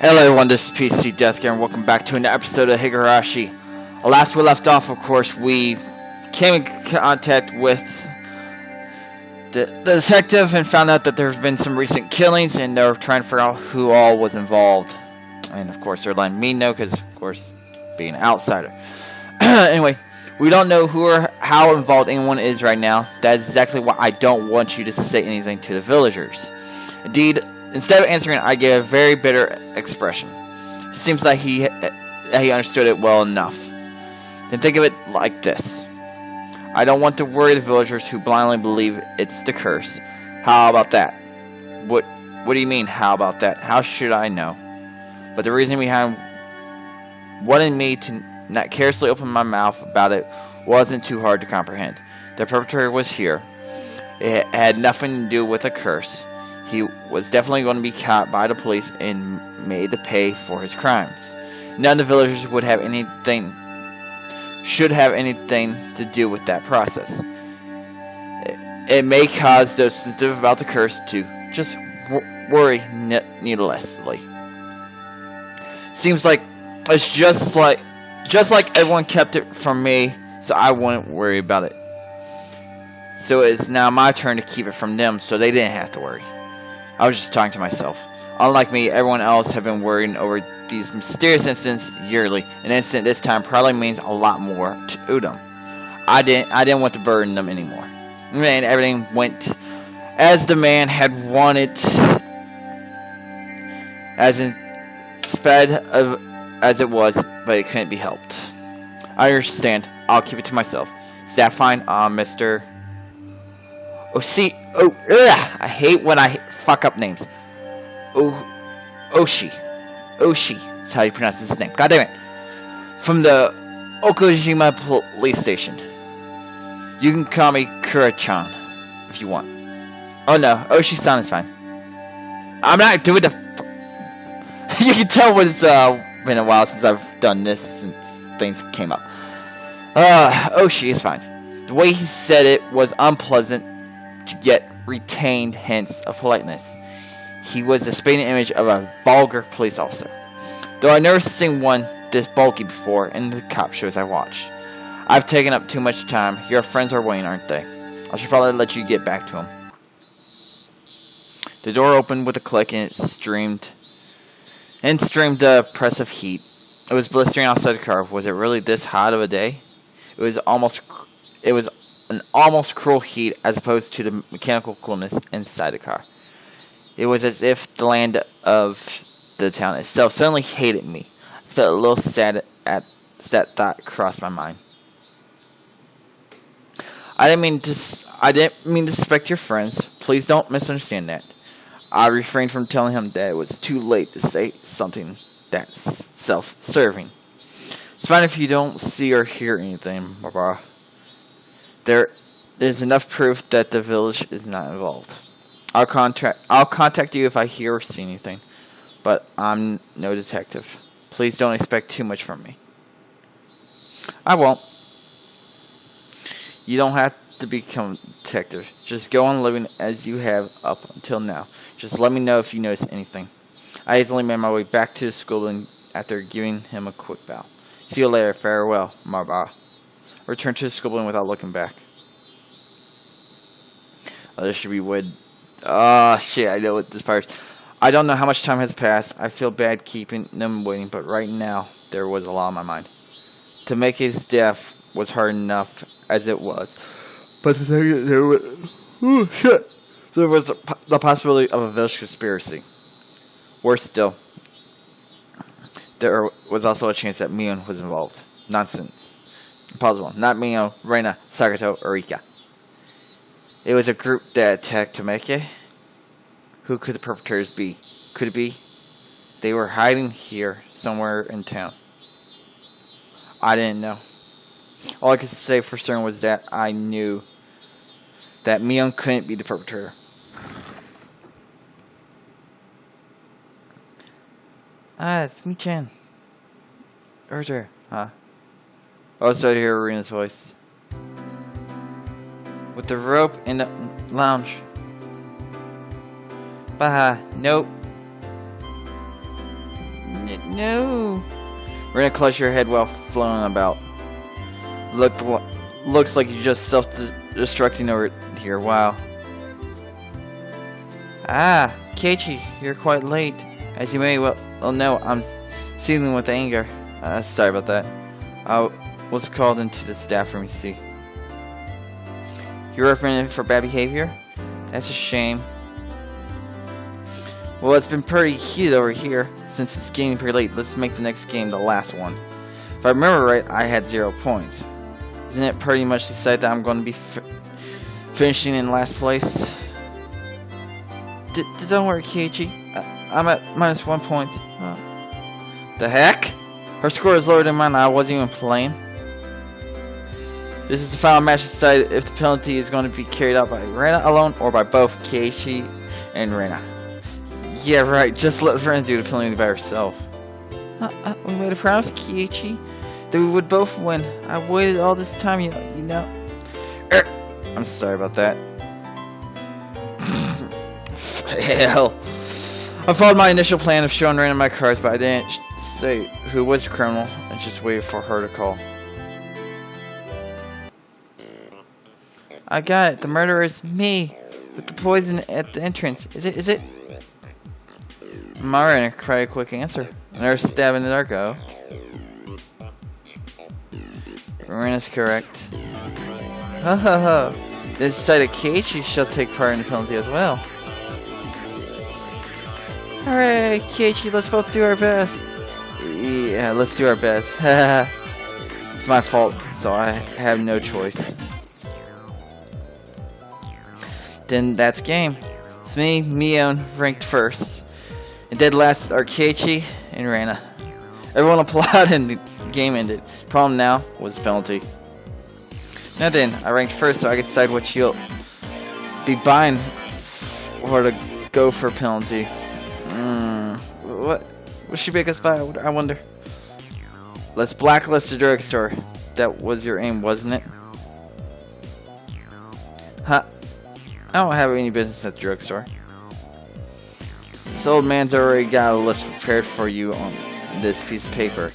Hello everyone, this is PC Deathgear and welcome back to another episode of Higurashi. Last we left off, of course, we came in contact with the detective and found out that there's been some recent killings and they're trying to figure out who all was involved. And of course they're letting me know because, of course, being an outsider. Anyway, we don't know who or how involved anyone is right now. That's exactly why I don't want you to say anything to the villagers. Indeed, instead of answering, I gave a very bitter expression. It seems like he understood it well enough. Then think of it like this. I don't want to worry the villagers who blindly believe it's the curse. How about that? What do you mean, how about that? How should I know? But the reason behind wanting me to not carelessly open my mouth about it wasn't too hard to comprehend. The perpetrator was here. It had nothing to do with a curse. He was definitely going to be caught by the police and made to pay for his crimes. None of the villagers should have anything to do with that process. It may cause those sensitive about the curse to just worry needlessly. Seems like it's just like everyone kept it from me, so I wouldn't worry about it. So it's now my turn to keep it from them, so they didn't have to worry. I was just talking to myself. Unlike me, everyone else have been worrying over these mysterious incidents yearly. An incident this time probably means a lot more to them. I didn't want to burden them anymore. And everything went as the man had wanted, as it was, but it couldn't be helped. I understand. I'll keep it to myself. Is that fine, Mr. I hate when I fuck up names. Ooishi. That's how you pronounce his name. God damn it. From the Okojima police station. You can call me Kura-chan if you want. Oh no, Oshi-san is fine. I'm not doing the. You can tell when it's been a while since I've done this since things came up. Oshi is fine. The way he said it was unpleasant, yet retained hints of politeness. He was the spitting image of a vulgar police officer. Though I've never seen one this bulky before in the cop shows I watch. I've taken up too much time. Your friends are waiting, aren't they? I should probably let you get back to them. The door opened with a click and it streamed the press of heat. It was blistering outside the car. Was it really this hot of a day? It was an almost cruel heat as opposed to the mechanical coolness inside the car. It was as if the land of the town itself suddenly hated me. I felt a little sad as that thought crossed my mind. I didn't mean to suspect your friends. Please don't misunderstand that. I refrained from telling him that it was too late to say something that's self-serving. It's fine if you don't see or hear anything, Barbara. There is enough proof that the village is not involved. I'll contact you if I hear or see anything, but I'm no detective. Please don't expect too much from me. I won't. You don't have to become a detective. Just go on living as you have up until now. Just let me know if you notice anything. I easily made my way back to the school after giving him a quick bow. See you later. Farewell, Marba. Returned to the school without looking back. Oh, this should be wood. Oh, shit, I know what this part is. I don't know how much time has passed. I feel bad keeping them waiting, but right now, there was a lot on my mind. To make his death was hard enough as it was. But there was... Oh, shit. There was the possibility of a village conspiracy. Worse still, there was also a chance that Mion was involved. Nonsense. Impossible. Not Mio, Reina, Sakato, or Rika. It was a group that attacked Tomeke. Who could the perpetrators be? Could it be? They were hiding here, somewhere in town. I didn't know. All I could say for certain was that I knew that Mion couldn't be the perpetrator. It's Mi-chan. Urger, huh? Also I hear Arena's voice. With the rope in the lounge. Baha, nope. No. Rena clutched her head while floating about. Looks like you're just self-destructing over here. Wow. Ah, Keiichi, you're quite late. As you may well know, I'm seething with anger. Sorry about that. I was called into the staff room, you see. You're reprimanded for bad behavior? That's a shame. Well, it's been pretty heated over here. Since it's getting pretty late, let's make the next game the last one. If I remember right, I had 0 points. Isn't it pretty much decided that I'm going to be finishing in last place? Don't worry, Keiichi. I'm at -1 point. The heck? Her score is lower than mine. I wasn't even playing. This is the final match to decide if the penalty is going to be carried out by Rena alone or by both Keiichi and Rena. Yeah, right. Just let Rena do the penalty by herself. We made a promise, Keiichi, that we would both win. I waited all this time, you know. I'm sorry about that. Hell. I followed my initial plan of showing Rena my cards, but I didn't say who was the criminal and just waited for her to call. I got it. The murderer is me, with the poison at the entrance. Is it? Mara cried a quick answer. Another stab in the dark. Oh. Rena's correct. Ho ho ho. This decided Keiichi shall take part in the penalty as well. Alright, Keiichi, let's both do our best. Yeah, let's do our best. It's my fault, so I have no choice. Then that's game. It's me, Mion, ranked first. And dead last are Keiichi and Rena. Everyone applauded and the game ended. Problem now was the penalty. Now then, I ranked first so I could decide what you'll be buying or to go for penalty. What should make us buy? I wonder. Let's blacklist the drugstore. That was your aim, wasn't it? Huh? I don't have any business at the drugstore. This old man's already got a list prepared for you on this piece of paper.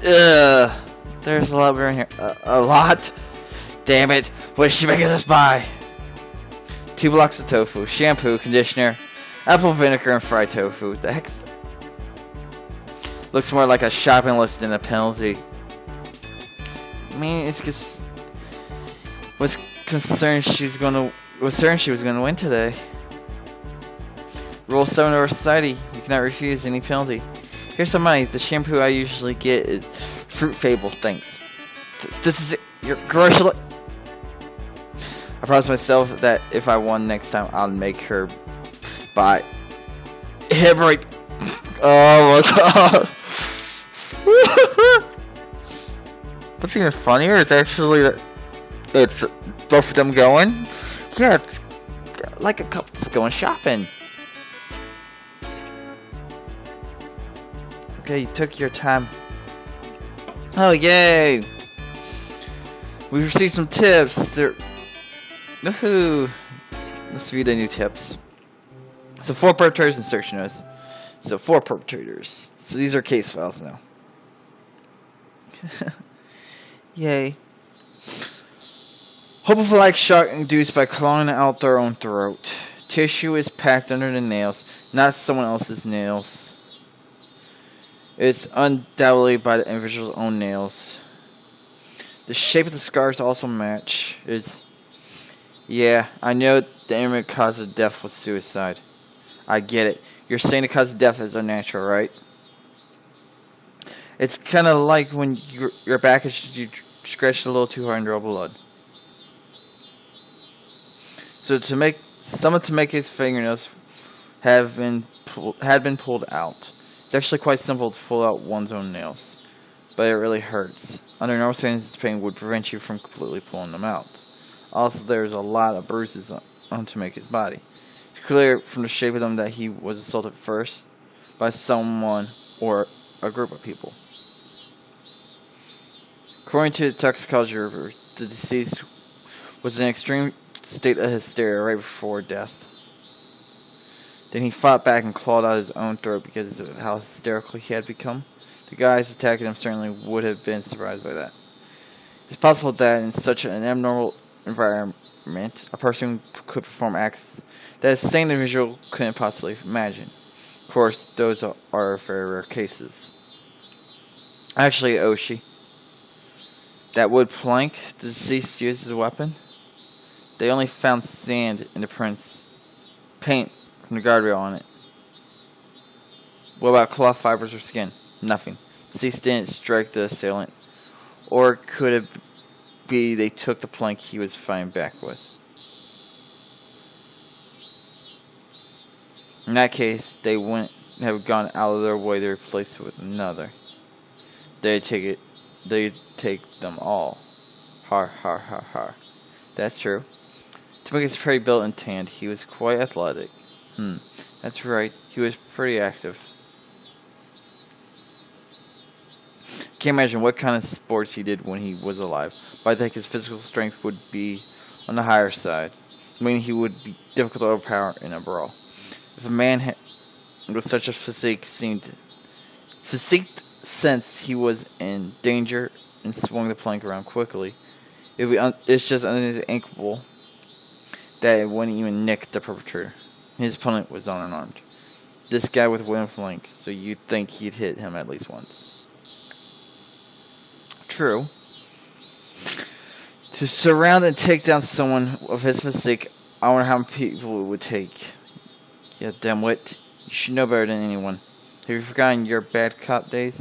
Ugh. There's a lot in here. A lot? Damn it. What is she making us buy? 2 blocks of tofu, shampoo, conditioner, apple vinegar, and fried tofu. The heck? Looks more like a shopping list than a penalty. I mean, it's just was concerned she was gonna win today. Rule 7 of our society: you cannot refuse any penalty. Here's some money. The shampoo I usually get is Fruit Fable. Thanks. This is it. Your commercial. I promised myself that if I won next time, I'll make her buy him right. Oh my god. What's even funnier is actually that it's both of them going. Yeah, it's like a couple's going shopping. Okay, you took your time. Oh, yay! We received some tips. Woohoo! Let's view the new tips. So 4 perpetrators and search notice. So 4 perpetrators. So these are case files now. Yay. Hopeful-like shock induced by clawing out their own throat. Tissue is packed under the nails, not someone else's nails. It's undoubtedly by the individual's own nails. The shape of the scars also match. Yeah, I know the imminent cause of death was suicide. I get it. You're saying the cause of death is unnatural, right? It's kind of like when your back is you scratched a little too hard and draw blood. So someone to make his fingernails had been pulled out. It's actually quite simple to pull out one's own nails, but it really hurts. Under normal circumstances, pain would prevent you from completely pulling them out. Also, there's a lot of bruises on to make his body. It's clear from the shape of them that he was assaulted first by someone or a group of people. According to the toxicology report, the deceased was in an extreme state of hysteria right before death. Then he fought back and clawed out his own throat because of how hysterical he had become. The guys attacking him certainly would have been surprised by that. It's possible that in such an abnormal environment, a person could perform acts that a sane individual couldn't possibly imagine. Of course, those are very rare cases. Actually, Ooishi, that wood plank the deceased used as a weapon, they only found sand in the prints, paint from the guardrail on it. What about cloth fibers or skin? Nothing. Deceased didn't strike the assailant. Or could it be they took the plank he was fighting back with? In that case, they wouldn't have gone out of their way to replace it with another. They'd take them all. Har har har har. That's true. To make his pretty built and tanned, he was quite athletic. That's right, he was pretty active. Can't imagine what kind of sports he did when he was alive, but I think his physical strength would be on the higher side, meaning he would be difficult to overpower in a brawl. If a man with such a physique sensed he was in danger and swung the plank around quickly, it's just unthinkable that it wouldn't even nick the perpetrator. His opponent was unarmed. This guy with a wooden plank, so you'd think he'd hit him at least once. True. To surround and take down someone of his physique, I wonder how many people it would take. Yeah, dimwit. You should know better than anyone. Have you forgotten your bad cop days?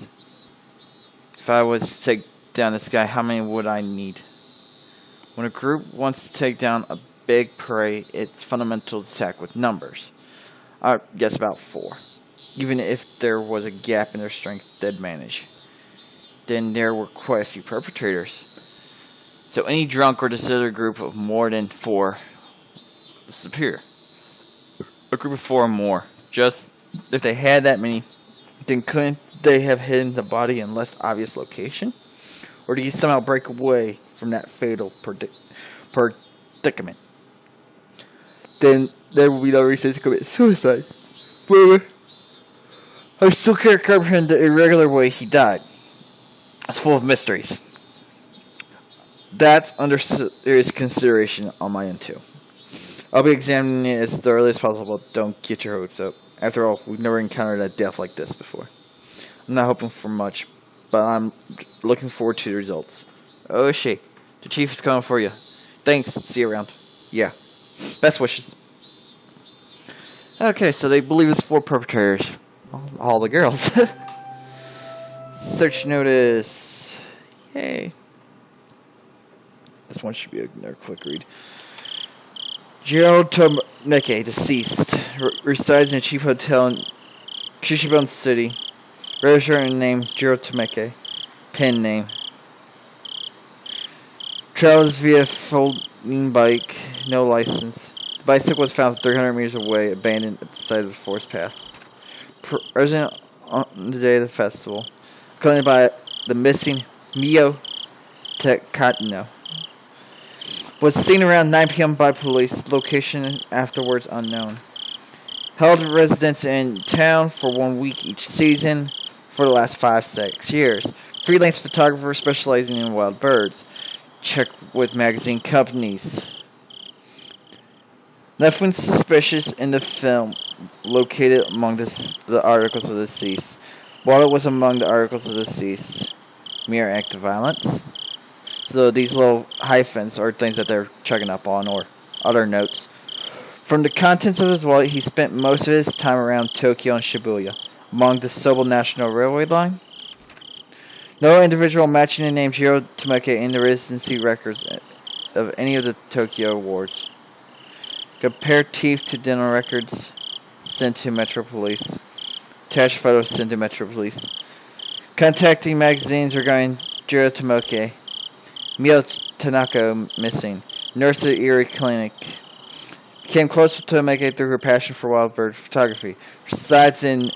If I was to take down this guy, how many would I need? When a group wants to take down a big prey, it's fundamental to attack with numbers. I guess about 4. Even if there was a gap in their strength, they'd manage. Then there were quite a few perpetrators. So any drunk or disorderly group of more than 4 is superior. A group of 4 or more. Just if they had that many, then couldn't they have hidden the body in less obvious location? Or did he somehow break away from that fatal predicament? Then there would be no reason to commit suicide. However, I still can't comprehend the irregular way he died. It's full of mysteries. That's under serious consideration on my end too. I'll be examining it as thoroughly as possible. Don't get your hopes up. After all, we've never encountered a death like this before. I'm not hoping for much, but I'm looking forward to the results. Ooishi, the chief is coming for you. Thanks. See you around. Yeah. Best wishes. Okay, so they believe it's 4 perpetrators. All the girls. Search notice. Yay. This one should be another quick read. Jiro Tomeke, deceased, resides in a cheap hotel in Kishibon City. Registered name Jiro Tomeke. Pen name. Travels via folding bike. No license. The bicycle was found 300 meters away, abandoned at the side of the forest path. Present on the day of the festival. Accompanied by the missing Mio Takatino. Was seen around 9 p.m. by police. Location afterwards unknown. Held residence in town for 1 week each season for the last 5-6 years. Freelance photographer specializing in wild birds. Check with magazine companies. Nothing suspicious in the film located among the articles of the deceased. Water was among the articles of the deceased. Mere act of violence. So these little hyphens are things that they're checking up on, or other notes. From the contents of his wallet, he spent most of his time around Tokyo and Shibuya, among the Sobo National Railway line. No individual matching the name Jiro Tomeke in the residency records of any of the Tokyo wards. Compare teeth to dental records sent to Metro Police. Attached photos sent to Metro Police. Contacting magazines regarding Jiro Tomeke. Mio Tanaka missing. Nurse at Erie Clinic. Became close to Tomeke through her passion for wild bird photography. Resides in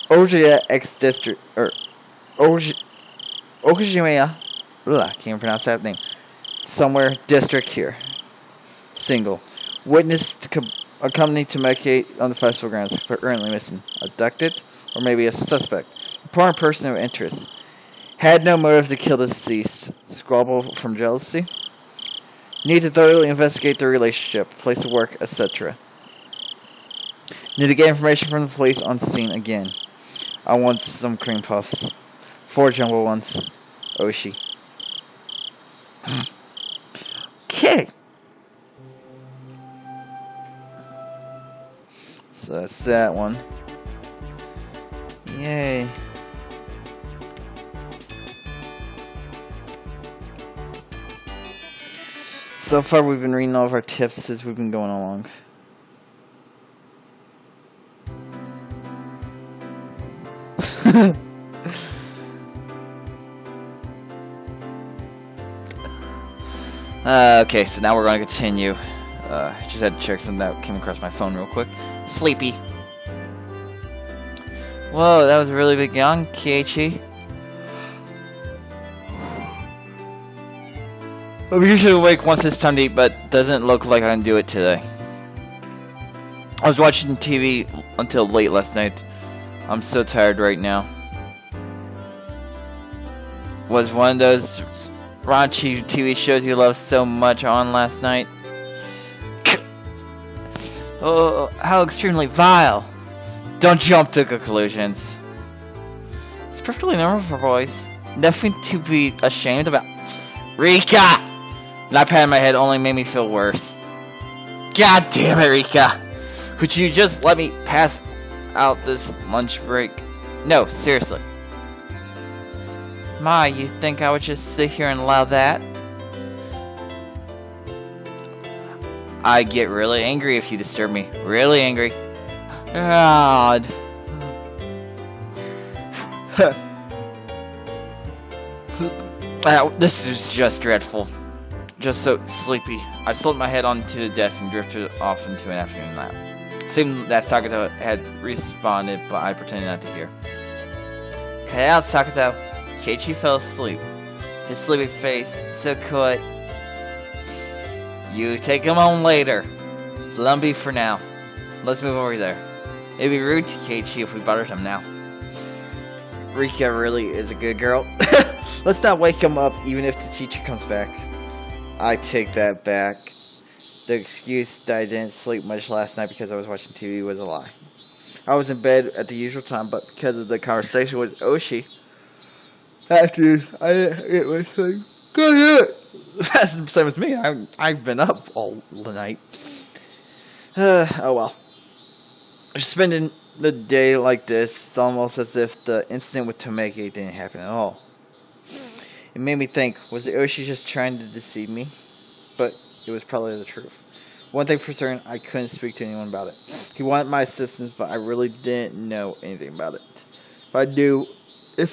Ojiya X District, or Okajimiya. Can't pronounce that name. Somewhere district here. Single. Witnessed accompanied to medicate on the festival grounds, currently missing. Abducted? Or maybe a suspect. Important person of interest. Had no motive to kill the deceased. Squabble from jealousy? Need to thoroughly investigate their relationship, place of work, etc. Need to get information from the police on scene again. I want some cream puffs. 4 jumbo ones. Ooishi. Okay. So that's that one. Yay. So far we've been reading all of our tips as we've been going along. Okay, so now we're going to continue. Just had to check something that came across my phone real quick. Sleepy. Whoa, that was a really big yawn, Keiichi. I'm usually awake once it's time to eat, but doesn't look like I can do it today. I was watching TV until late last night. I'm so tired right now. Was one of those raunchy TV shows you love so much on last night? Oh, how extremely vile. Don't jump to conclusions. It's perfectly normal for boys. Nothing to be ashamed about. Rika! Not patting my head only made me feel worse. God damn it, Rika! Could you just let me pass out this lunch break? No, seriously. Ma, you think I would just sit here and allow that? I get really angry if you disturb me. Really angry. God. Wow, this is just dreadful. Just so sleepy. I slipped my head onto the desk and drifted off into an afternoon nap. Seemed that Sakato had responded, but I pretended not to hear. Cut out, Sakato. Keiichi fell asleep. His sleepy face, so quiet. You take him home later. Let him be for now. Let's move over there. It'd be rude to Keiichi if we bothered him now. Rika really is a good girl. Let's not wake him up even if the teacher comes back. I take that back. The excuse that I didn't sleep much last night because I was watching TV was a lie. I was in bed at the usual time, but because of the conversation with Ooishi, after I didn't get my sleep. Go ahead! That's the same as me. I've been up all the night. Oh well. Spending the day like this, it's almost as if the incident with Tomeke didn't happen at all. It made me think, was Ooishi just trying to deceive me? But it was probably the truth. One thing for certain, I couldn't speak to anyone about it. He wanted my assistance, but I really didn't know anything about it. If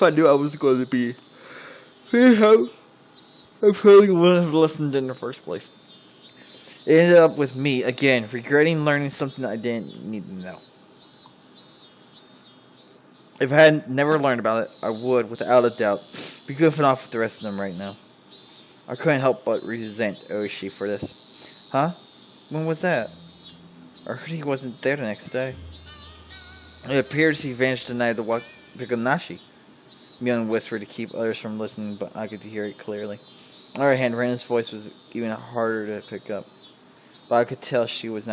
I knew I was going to be I probably wouldn't have listened in the first place. It ended up with me, again, regretting learning something I didn't need to know. If I had never learned about it, I would, without a doubt, be goofing off with the rest of them right now. I couldn't help but resent Ooishi for this. Huh? When was that? I heard he wasn't there the next day. It appears he vanished the night of the Higurashi. Myung whispered to keep others from listening, but I could hear it clearly. On the other hand, Rena's voice was even harder to pick up. But I could tell she was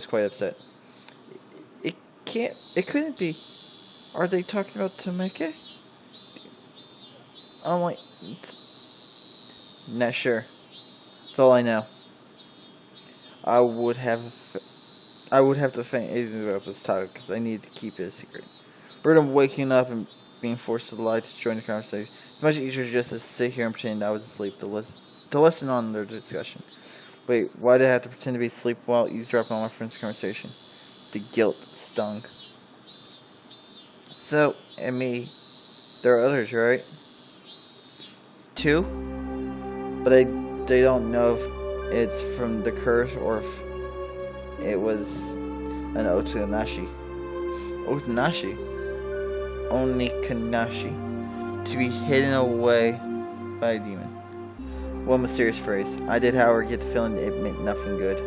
quite upset. It couldn't be. Are they talking about Tomeke? I'm like, not sure. That's all I know. I would have to faint anything about this topic because I need to keep it a secret. Bird, waking up and being forced to lie to join the conversation. It's much easier just to sit here and pretend I was asleep to listen on their discussion. Wait, why did I have to pretend to be asleep while eavesdropping on my friend's conversation? The guilt stung. So, and me, there are others, right? 2? But they don't know if it's from the curse or if it was an Otonashi. Otonashi? Onikanashi. To be hidden away by a demon. One mysterious phrase. I did, however, get the feeling it meant nothing good.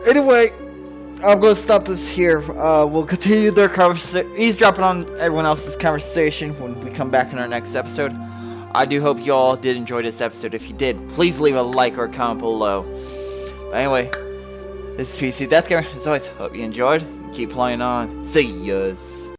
Anyway, I'm going to stop this here. We'll continue their conversation, eavesdropping on everyone else's conversation when we come back in our next episode. I do hope you all did enjoy this episode. If you did, please leave a like or a comment below. But anyway, this is PC Death Gamer. As always, hope you enjoyed. Keep playing on. See yas.